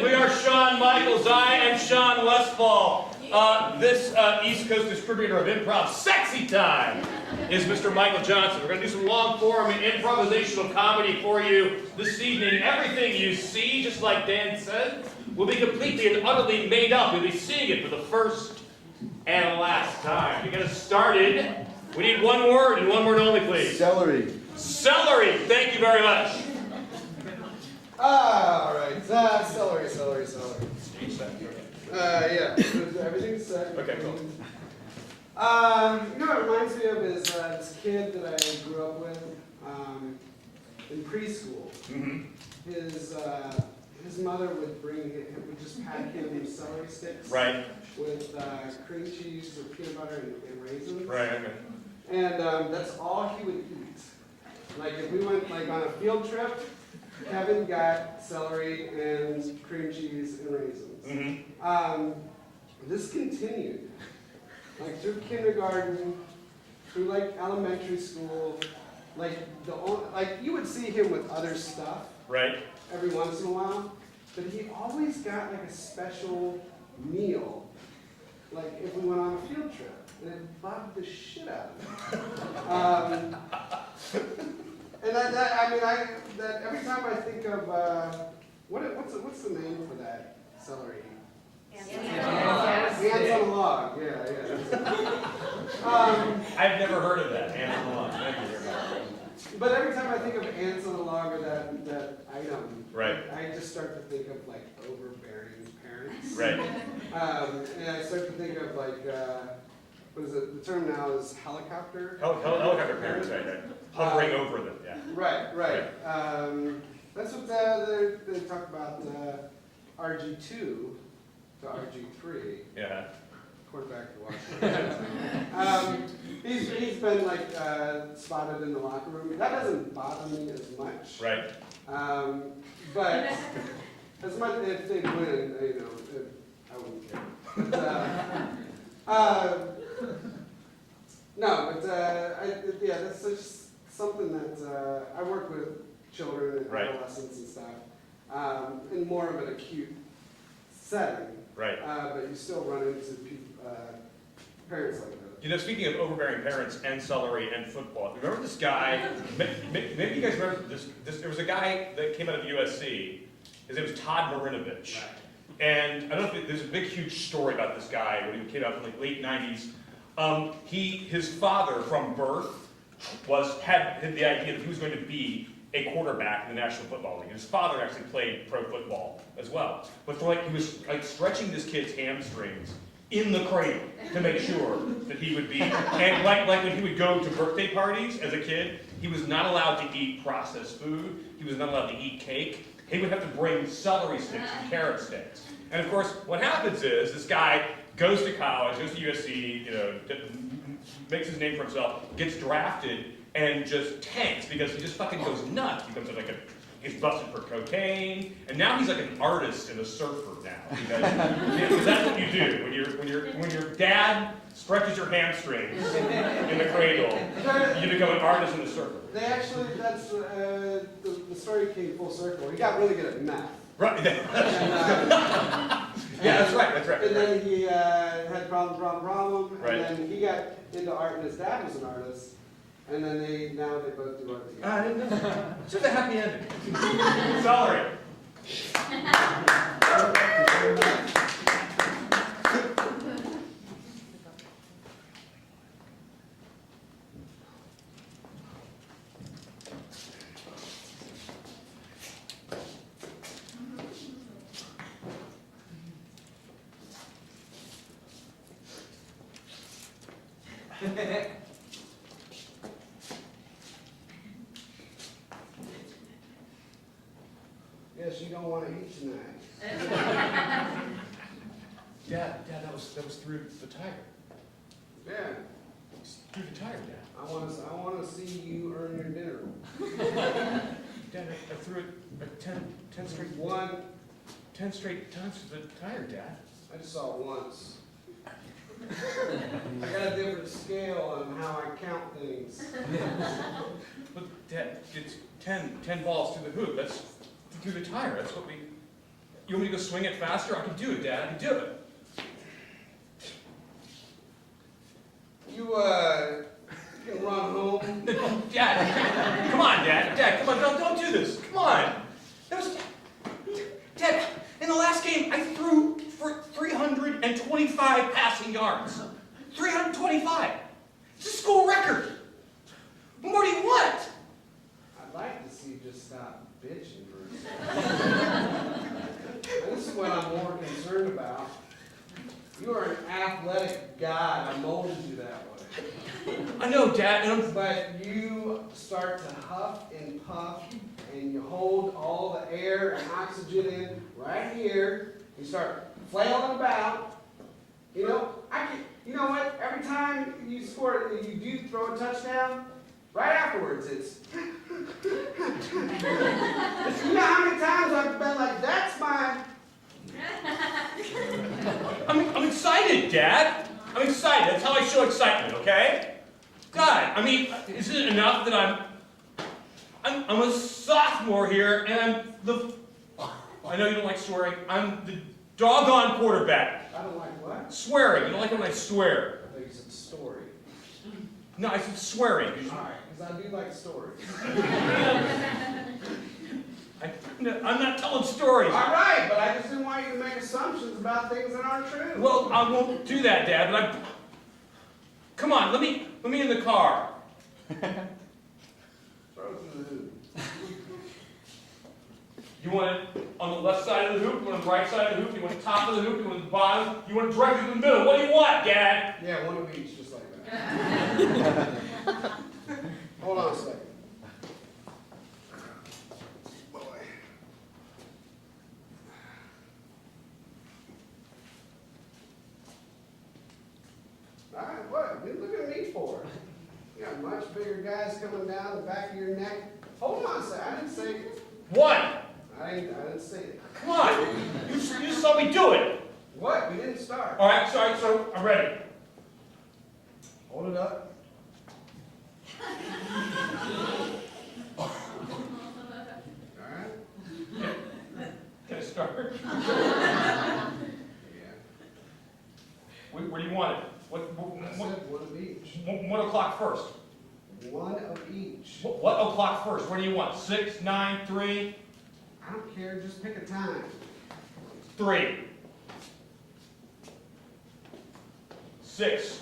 We are Shawn Mikaels. I am Shawn Westfall. This East Coast distributor of improv sexy time is Mr. Michael Johnson. We're going to do some long-form improvisational comedy for you this evening. Everything you see, just like Dan said, will be completely and utterly made up. You'll be seeing it for the first and last time. To get us started, we need one word and one word only, please. Celery. Celery. Thank you very much. All right. Celery. Stage set. Yeah. Everything's set. Okay, cool. You know what it reminds me of is this kid that I grew up with in preschool. Mm-hmm. His mother would just pack him celery sticks. Right. With cream cheese or peanut butter and raisins. Right. Okay. And that's all he would eat. Like if we went like on a field trip, Kevin got celery and cream cheese and raisins. Mm-hmm. This continued, like through kindergarten, through like elementary school, like you would see him with other stuff, Right. every once in a while, but he always got like a special meal, like if we went on a field trip, and it bugged the shit out of him. And that every time I think of what's the name for that celery? Ants on a log. Yeah. I've never heard of that. Ants on a log. Thank you very much. But every time I think of ants on a log or that item, Right. I just start to think of like overbearing parents. Right. And I start to think of like what is it? The term now is helicopter. Helicopter parents, right. Hovering over them, yeah. Right. That's what they talk about RG2 to RG3. Yeah. Quarterback to Washington. He's been like spotted in the locker room. That doesn't bother me as much. Right. But as much if they win, I wouldn't care. That's just something that I work with children and Right. adolescents and stuff, in more of an acute setting. Right. But you still run into parents like that. You know, speaking of overbearing parents and celery and football, remember this guy? Maybe you guys remember this. There was a guy that came out of USC. His name was Todd Marinovich. Right. And I don't know if there's a big, huge story about this guy when he came out in the late 90s. His father from birth had the idea that he was going to be a quarterback in the National Football League. His father actually played pro football as well. But he was stretching this kid's hamstrings in the cradle to make sure that he would be, and like when he would go to birthday parties as a kid, he was not allowed to eat processed food. He was not allowed to eat cake. He would have to bring celery sticks and carrot sticks. And of course, what happens is this guy goes to college, goes to USC, makes his name for himself, gets drafted, and just tanks because he just fucking goes nuts. He becomes gets busted for cocaine, and now he's like an artist and a surfer now. Because that's what you do when your dad stretches your hamstrings in the cradle. You become an artist and a surfer. They actually, that's the story came full circle. He got really good at math. Right. Yeah, that's right. And then he had problem, Right. and then he got into art, and his dad was an artist. And then now they both do art together. I didn't know. It's just a happy ending. Celery. Yes, you don't want to eat tonight. Dad, that was through the tiger. Yeah. Through the tiger, Dad. I want to see you earn your dinner. Dad, I threw it 10 straight 10 straight times to the tiger, Dad. I just saw it once. I got a different scale on how I count things. But Dad, it's 10 balls through the hoop. That's through the tire. That's what we. You want me to go swing it faster? I can do it, Dad. I can do it. You can run home. No, Dad, come on, Dad. Dad, come on, don't do this. Come on. That was, Dad, in the last game, I threw for 325 passing yards. 325. It's a school record. What more do you want? I'd like to see you just stop bitching for a second. This is what I'm more concerned about. You are an athletic guy. I molded you that way. I know, Dad, and But you start to huff and puff, and you hold all the air and oxygen in right here. You start flailing about. You know, you know what? Every time you score, you do throw a touchdown, right afterwards it's. You know how many times I've been like, that's my. I'm excited, Dad. I'm excited. That's how I show excitement, okay? God, I mean, isn't it enough that I'm a sophomore here, and I know you don't like swearing, I'm the doggone quarterback. I don't like what? Swearing. You don't like it when I swear. I think you said story. No, I said swearing. All right, because I do like stories. I'm not telling stories. All right, but I just didn't want you to make assumptions about things that aren't true. Well, I won't do that, Dad, but come on, let me in the car. Throw it to the hoop. You want it on the left side of the hoop? You want it on the right side of the hoop? You want it top of the hoop? You want it the bottom? You want it directly in the middle? What do you want, Dad? Yeah, one of each, just like that. Hold on a second. Boy. All right, what? What are you looking at me for? You got much bigger guys coming down the back of your neck. Hold on a second. I didn't say it. What? I didn't say it. Come on. You just saw me do it. What? We didn't start. All right, sorry, so I'm ready. Hold it up. All right. Can I start? Yeah. Where do you want it? I said one of each. 1 o'clock first. One of each. What o'clock first? What do you want? 6, 9, 3? I don't care. Just pick a time. 3. 6.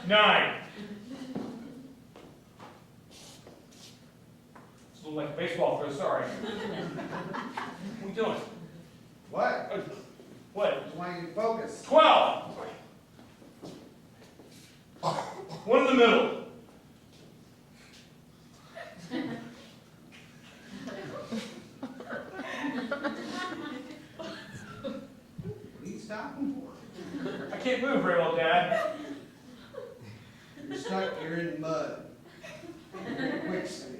9. It's a little like a baseball throw, sorry. What are you doing? What? What? Just want you to focus. 12. 1 in the middle. What are you stopping for? I can't move very well, Dad. You're stuck. You're in mud. You're in quicksand.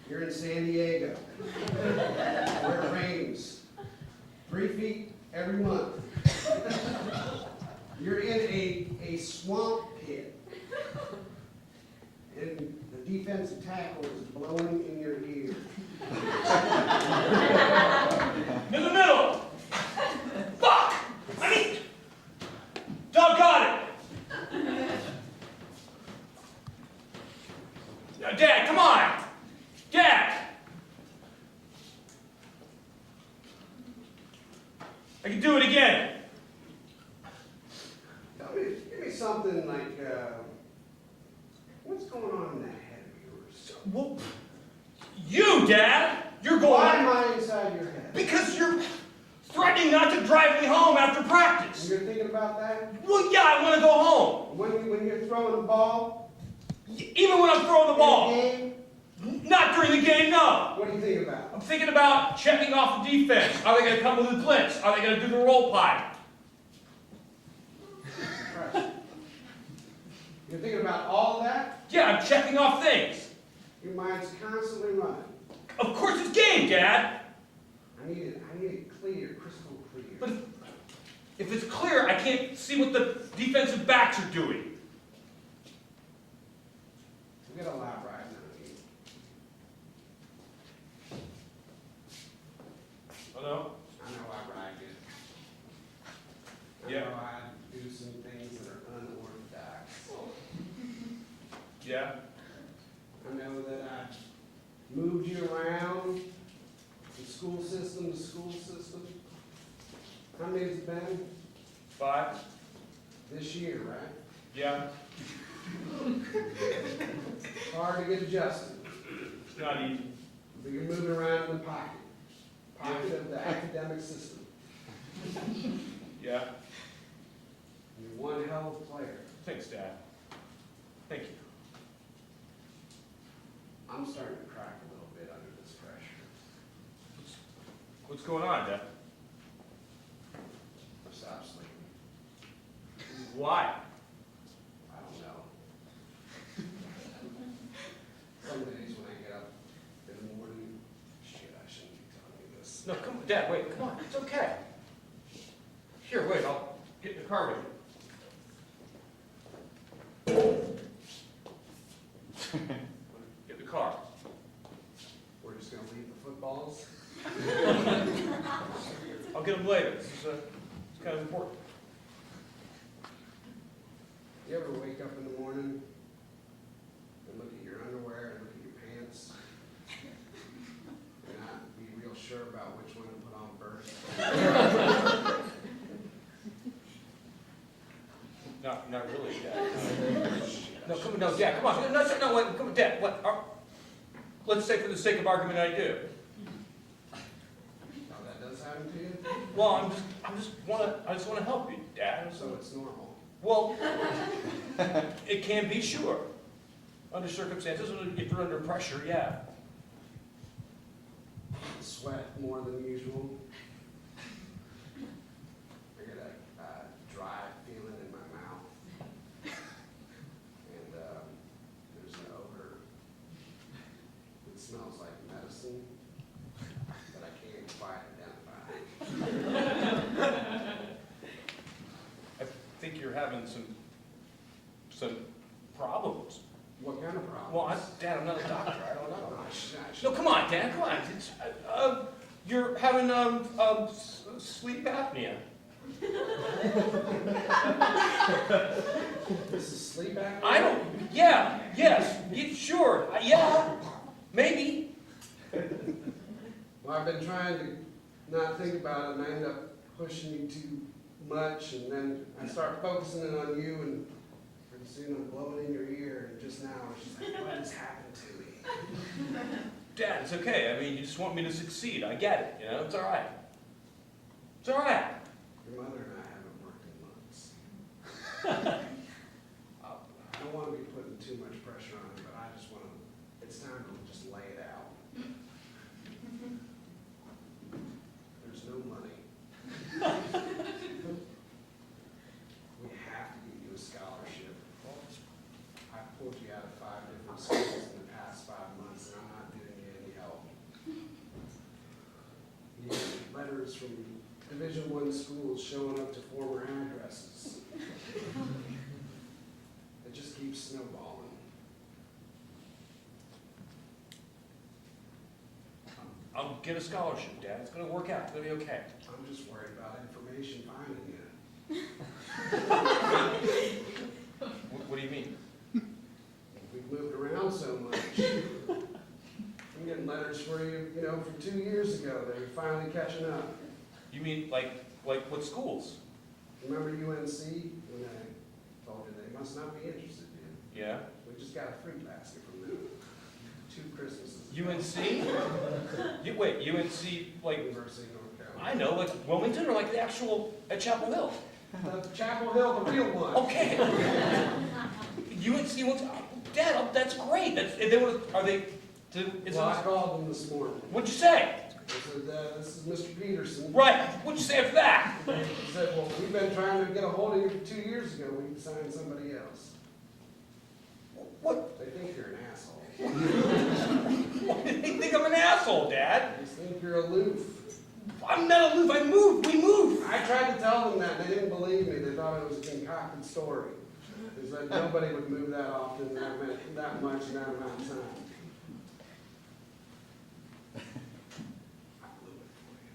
You're in San Diego, where it rains 3 feet every month. You're in a swamp pit, and the defensive tackle is blowing in your ear. In the middle. Fuck! I mean, doggone it. Now, Dad, come on. Dad. I can do it again. Give me something like, what's going on in that head of yours? Well, you, Dad, you're going. Why am I inside your head? Because you're threatening not to drive me home after practice. You're thinking about that? Well, yeah, I want to go home. When you're throwing the ball? Even when I'm throwing the ball. In the game? Not during the game, no. What do you think about? I'm thinking about checking off the defense. Are they going to come with the blitz? Are they going to do the roll pipe? Right. You're thinking about all of that? Yeah, I'm checking off things. Your mind's constantly running. Of course it's game, Dad. I need it clear, crystal clear. But if it's clear, I can't see what the defensive backs are doing. We got a lot right now. Oh, no? I know I ride it. I Yeah. know I do some things that are unorthodox. Yeah? I know that I moved you around from school system to school system. How many has it been? 5? This year, right? Yeah? It's hard to get adjusted, It's not easy. but you're moving around in the pocket of the academic system. Yeah? You're one hell of a player. Thanks, Dad. Thank you. I'm starting to crack a little bit under this pressure. What's going on, Dad? Stop sleeping. Why? I don't know. Some days when I get up in the morning, shit, I shouldn't be telling you this. No, come on, Dad, wait, come on, it's okay. Here, wait, I'll get in the car with you. Get in the car. We're just gonna leave the footballs. I'll get them later. This is it's kind of important. You ever wake up in the morning and look at your underwear and look at your pants and not be real sure about which one to put on first? Not really, Dad. No, come on, no, Dad, come on. No, wait, come on, Dad. What? Let's say for the sake of argument, I do. Now that does happen to you? Well, I just wanna help you, Dad. So it's normal. Well, it can be, sure. Under circumstances, if you're under pressure, yeah. Sweat more than usual. I get a dry feeling in my mouth. And there's an odor that smells like medicine that I can't quite identify. I think you're having some problems. What kind of problem? Well, Dad, I'm not a doctor. I don't know. Gosh. No, come on, Dad, come on. You're having sleep apnea. This is sleep apnea? I don't. Yeah. Yes. Sure. Yeah. Maybe. Well, I've been trying to not think about it, and I end up pushing you too much, and then I start focusing it on you, and pretty soon I'm blowing in your ear, and just now it's just like, what has happened to me? Dad, it's okay. I mean, you just want me to succeed. I get it. You know, it's all right. It's all right. Your mother and I haven't worked in months. I don't want to be putting too much pressure on you, but I just want to, it's time to just lay it out. There's no money. We have to get you a scholarship. I pulled you out of 5 different schools in the past 5 months, and I'm not giving you any help. You get letters from Division I schools showing up to former addresses. It just keeps snowballing. I'll get a scholarship, Dad. It's going to work out. It's going to be okay. I'm just worried about information finding you. What do you mean? We've moved around so much. I'm getting letters for you, from 2 years ago. They're finally catching up. You mean like what schools? Remember UNC when I told you they must not be interested in you? Yeah. We just got a fruit basket from them. 2 Christmases. UNC? Wait, UNC like University of North Carolina. I know, like Wilmington or like the actual at Chapel Hill? The Chapel Hill, the real one. Okay. UNC wants. Dad, that's great. Are they? Well, I called them this morning. What'd you say? I said, this is Mr. Peterson. Right. What'd you say after that? He said, well, we've been trying to get a hold of you for 2 years ago. We signed somebody else. What? They think you're an asshole. Why do they think I'm an asshole, Dad? They just think you're aloof. I'm not aloof. I moved. We moved. I tried to tell them that. They didn't believe me. They thought it was a concocted story. They said nobody would move that often, that much, in that amount of time. I blew it for you.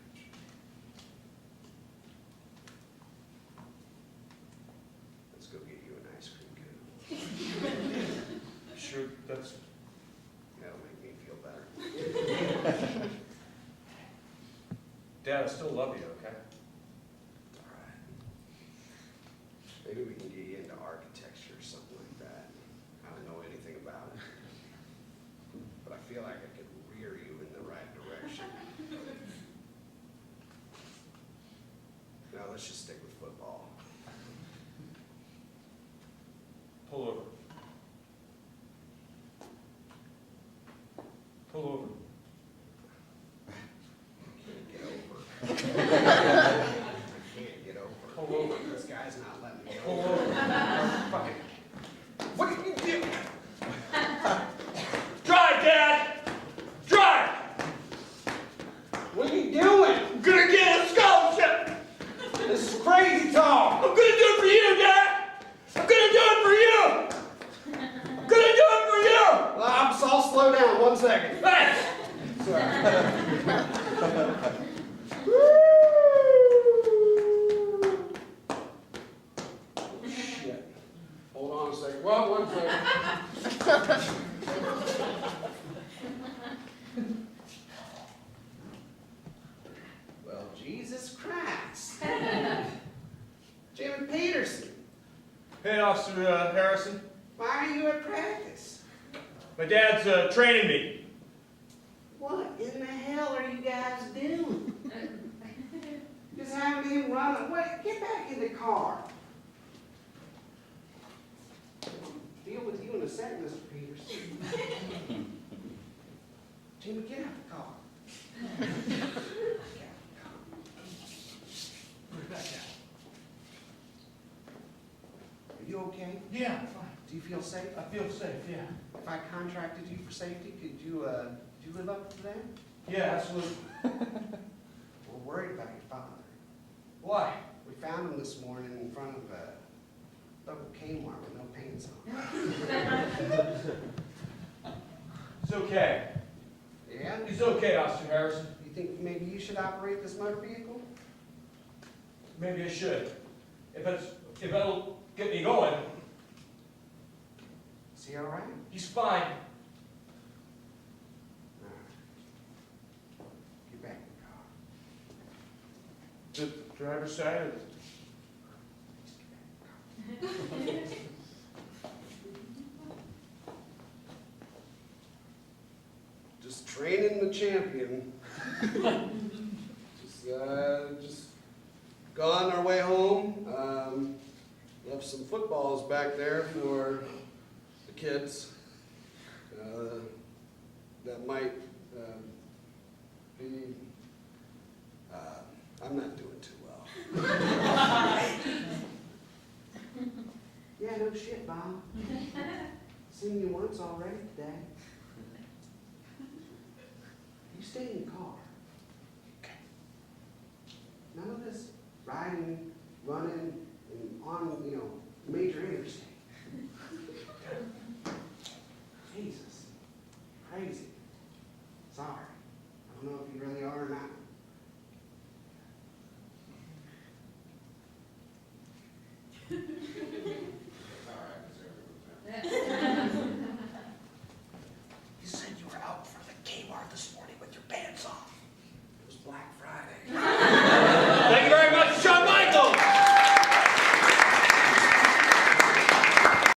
Dad, I still love you, okay? All right. Maybe we can get you into architecture or something like that. I don't know anything about it. But I feel like I could rear you in the right direction. Now let's just stick with football. Pull over. Pull over. Can't get over. I can't get over. Pull over. This guy's not letting me Pull over. over. Fucking. What are you doing? Drive, Dad! Drive! What are you doing? I'm gonna get a scholarship! This is crazy talk. I'm gonna do it for you, Dad! I'm gonna do it for you! I'm gonna do it for you! Well, I'll slow down 1 second. Thanks! Sorry. Shit. Hold on a second. Well, 1 second. Well, Jesus Christ. Jimmy Peterson, Hey, Officer Harrison. why are you at practice? My dad's training me. What in the hell are you guys doing? Just having him run. Wait, get back in the car. Deal with you in a second, Mr. Peterson. Jimmy, get out of the car. Are you okay? Yeah, I'm fine. Do you feel safe? I feel safe, yeah. If I contracted you for safety, could you live up to that? Yeah, absolutely. We're worried about your father. Why? We found him this morning in front of a local Kmart with no pants on. It's okay. Yeah? It's okay, Officer Harrison. You think maybe you should operate this motor vehicle? Maybe I should. If it'll get me going, Is he all right? he's fine. All right. Get back in the car. The driver's side. Just training the champion. just gone our way home. Left some footballs back there for the kids. That might be. I'm not doing too well. Yeah, no shit, Bob. Seen you once already today. You stay in the car. Okay. None of this riding, running, and on, major interstates.